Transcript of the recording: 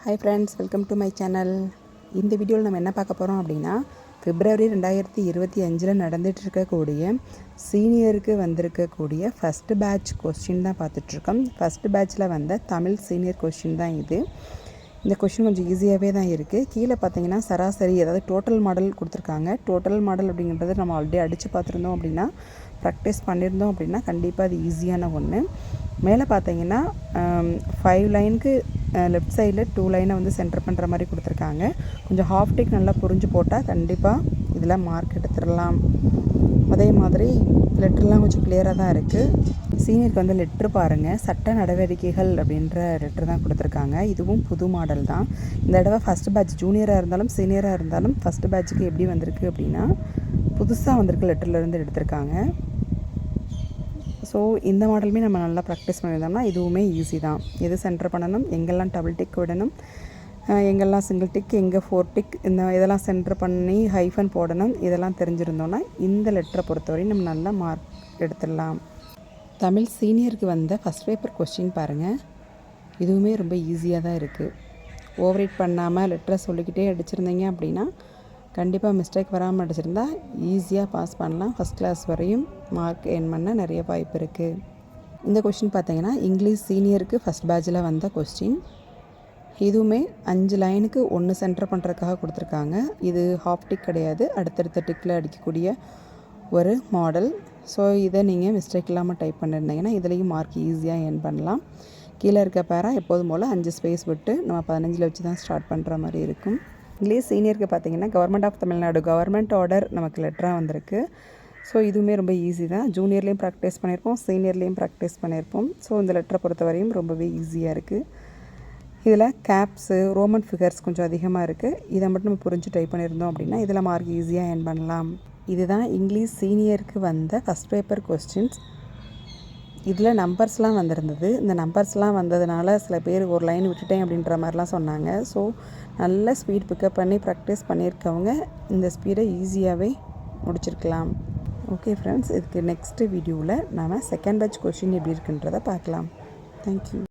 Hi friends, welcome to my channel. இந்த வீடியோவில் நம்ம என்ன பார்க்க போகிறோம் அப்படின்னா, பிப்ரவரி 2025 நடந்துகிட்ருக்கக்கூடிய சீனியருக்கு வந்திருக்கக்கூடிய ஃபஸ்ட்டு பேட்ச் கொஸ்டின் தான் பார்த்துட்ருக்கோம். ஃபஸ்ட்டு பேட்சில் வந்த தமிழ் சீனியர் கொஸ்டின் தான் இது. இந்த கொஸ்டின் கொஞ்சம் ஈஸியாகவே தான் இருக்குது. கீழே பார்த்தீங்கன்னா சராசரி, அதாவது டோட்டல் மாடல் கொடுத்துருக்காங்க. டோட்டல் மாடல் அப்படிங்கிறது நம்ம ஆல்ரெடி அடித்து பார்த்துருந்தோம் அப்படின்னா, ப்ராக்டிஸ் பண்ணியிருந்தோம் அப்படின்னா கண்டிப்பாக அது ஈஸியான ஒன்று. மேலே பார்த்தீங்கன்னா 5 லைனுக்கு லெஃப்ட் சைடில் 2 லைனை வந்து சென்டர் பண்ணுற மாதிரி கொடுத்துருக்காங்க. கொஞ்சம் ஹாஃப் டிக் நல்லா புரிஞ்சு போட்டால் கண்டிப்பாக இதில் மார்க் எடுத்துடலாம். அதே மாதிரி லெட்டர்லாம் கொஞ்சம் கிளியராக தான் இருக்குது. சீனியருக்கு வந்து லெட்ரு பாருங்கள், சட்ட நடவடிக்கைகள் அப்படின்ற லெட்ரு தான் கொடுத்துருக்காங்க. இதுவும் புது மாடல் தான். இந்த தடவை ஃபஸ்ட்டு பேட்ச் ஜூனியராக இருந்தாலும் சீனியராக இருந்தாலும் ஃபஸ்ட்டு பேட்சுக்கு எப்படி வந்திருக்கு அப்படின்னா, புதுசாக வந்திருக்கு லெட்டர்லேருந்து எடுத்திருக்காங்க. ஸோ இந்த மாடலுமே நம்ம நல்லா ப்ராக்டிஸ் பண்ணியிருந்தோம்னா இதுவுமே ஈஸி தான். எது சென்டர் பண்ணணும், எங்கெல்லாம் டபுள் டிக் விடணும், எங்கெல்லாம் சிங்கிள் டிக், எங்கே 4 டிக், இதெல்லாம் சென்டர் பண்ணி ஹைஃபன் போடணும், இதெல்லாம் தெரிஞ்சிருந்தோன்னா இந்த லெட்டரை பொறுத்தவரையும் நம்ம நல்லா மார்க் எடுத்துடலாம். தமிழ் சீனியருக்கு வந்த ஃபஸ்ட் பேப்பர் கொஸ்டின் பாருங்கள். இதுவுமே ரொம்ப ஈஸியாக தான் இருக்குது. ஓவர் ரைட் பண்ணாமல் லெட்டரை சொல்லிக்கிட்டே அடிச்சிருந்தீங்க அப்படின்னா கண்டிப்பாக மிஸ்டேக் வராமல் அடிச்சிருந்தா ஈஸியாக பாஸ் பண்ணலாம். ஃபஸ்ட் கிளாஸ் வரையும் மார்க் ஏர்ன் பண்ண நிறைய வாய்ப்பு இருக்குது. இந்த கொஸ்டின் பார்த்தீங்கன்னா இங்கிலீஷ் சீனியருக்கு ஃபஸ்ட் பேட்சில் வந்த கொஸ்டின். இதுவுமே 5 லைனுக்கு 1 சென்டர் பண்ணுறதுக்காக கொடுத்துருக்காங்க. இது ஹாஃப் டிக் கிடையாது, அடுத்தடுத்த டிக்கில் அடிக்கக்கூடிய ஒரு மாடல். ஸோ இதை நீங்கள் மிஸ்டேக் இல்லாமல் டைப் பண்ணியிருந்தீங்கன்னா இதுலேயும் மார்க் ஈஸியாக ஏர்ன் பண்ணலாம். கீழே இருக்க பேரா எப்போதும் போல் 5 ஸ்பேஸ் விட்டு நம்ம 15 வச்சு தான் ஸ்டார்ட் பண்ணுற மாதிரி இருக்கும். இங்கிலீஷ் சீனியருக்கு பார்த்தீங்கன்னா government of Tamil Nadu government order நமக்கு லெட்டராக வந்திருக்கு. ஸோ இதுவுமே ரொம்ப ஈஸி தான். ஜூனியர்லேயும் ப்ராக்டிஸ் பண்ணியிருப்போம், சீனியர்லேயும் ப்ராக்டிஸ் பண்ணியிருப்போம். ஸோ இந்த லெட்டரை பொறுத்தவரையும் ரொம்பவே ஈஸியாக இருக்குது. இதில் கேப்ஸு, ரோமன் ஃபிகர்ஸ் கொஞ்சம் அதிகமாக இருக்குது. இதை மட்டும் நம்ம புரிஞ்சு டைப் பண்ணியிருந்தோம் அப்படின்னா இதில் மார்க் ஈஸியாக ஏர்ன் பண்ணலாம். இதுதான் இங்கிலீஷ் சீனியருக்கு வந்த ஃபஸ்ட் பேப்பர் கொஸ்டின்ஸ். இதில் நம்பர்ஸ்லாம் வந்திருந்தது. இந்த நம்பர்ஸ்லாம் வந்ததுனால சில பேர் ஒரு லைன் விட்டுட்டேன் அப்படின்ற மாதிரிலாம் சொன்னாங்க. ஸோ நல்ல ஸ்பீட் பிக்கப் பண்ணி ப்ராக்டிஸ் பண்ணியிருக்கவங்க இந்த ஸ்பீடை ஈஸியாகவே முடிச்சிருக்கலாம். ஓகே ஃப்ரெண்ட்ஸ், இதுக்கு நெக்ஸ்ட்டு வீடியோவில் நாம் செகண்ட் பேட்ச் கொஸ்டின் எப்படி இருக்குன்றதை பார்க்கலாம். தேங்க்யூ.